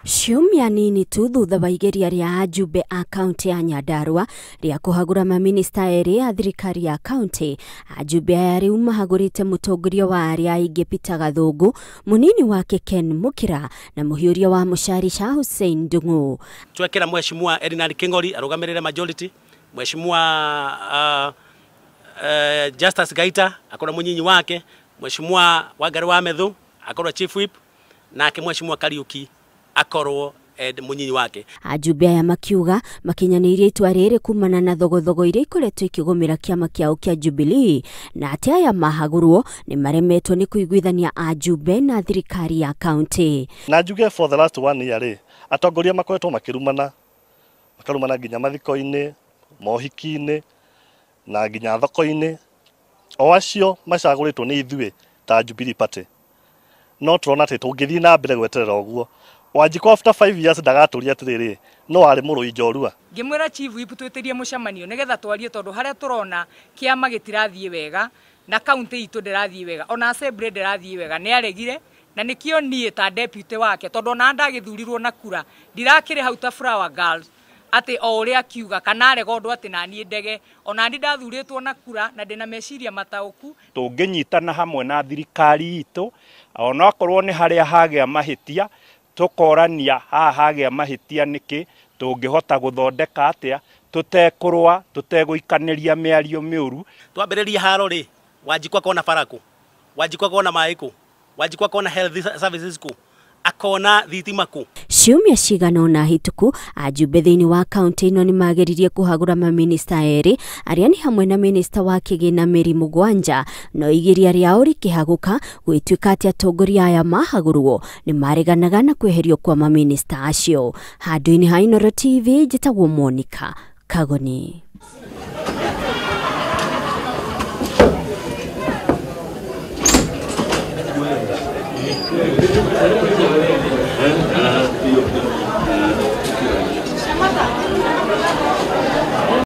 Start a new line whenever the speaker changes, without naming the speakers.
Ciumia nini tu thutha wa igeria ria Ajumbe a kaunti ya Nyandarua ria kuhagura maminista eri a thirikari ya kaunti, Ajumbe aya riu mahagurite mutongoria wa aria aingi Peter Gathungu, munini wake Ken Mukira na muhiuria wa mucharicha Hussein Ndungu.
Twekera mheshimiwa Edinari Kingori arugamirire majority, mheshimiwa Justice Gaita akora munyinyi wake, mheshimiwa Wagaru wa Medhu akora chief whip na mheshimiwa Kariuki akorwo munyinyi wake.
Ajumbe aya makiuga makinyanirie itwa riri kumana na thogothogo iria ikoretwo ikigumira kiama kiao kia Jubilee, na ati aya mahagurwo ni maremetwo ni kuiguithania Ajumbe na thirikari ya kaunti.
Na njuge for the last 1 year atongoria makoretwo makarumana nginya mathiko-ini, mohiki-ini na nginya thoko-ini. O acio macaguritwo ni ithuĩ ta Jubilee Party. No turona ati tungithii na mbere gweterera uguo. Wanjikwa after 5 years ndagaturia atiriri no ari murui njorua.
Ngimwira chief whip twitirie mucemanio nigetha twarie tondu haria turona kiama gitirathie wega na county itu ndirathie wega, ona assembly ndirathie wega, ni aregire na nikio nie ta deputy wake tondu na ndagithurirwo na kura ndirakire hau ta flower girls ati o uria akiuga kana aregodwo ati na nie ndege, ona ndi ndathuritwo na kura na ndina meciria matauku.
Tunginyitana hamwe na thirikari itu ona akorwo ni haria hagia mahitia tukorania hagia mahitia niki tungihota guthondeka atia tutekurwa tuteguikaniria miario miuru.
Twambiriria haro ri Wanjikwa kona faraku, Wanjikwa kona maiku, Wanjikwa kona health services ku, akona thitima ku.
Ciumia cigana ona hituku Ajumbe thiini wa kaunti ino ni mageririe kuhagura maminista eri aria ni hamwe na minista wa kigina Mary Mugwanja, no igeria riao rikihaguka gwituika ati atongoria aya mahagurwo ni mareganaga na kweherio kwa maminista acio. Handu-ini ha Inooro TV njitagwo Monica Kagoni.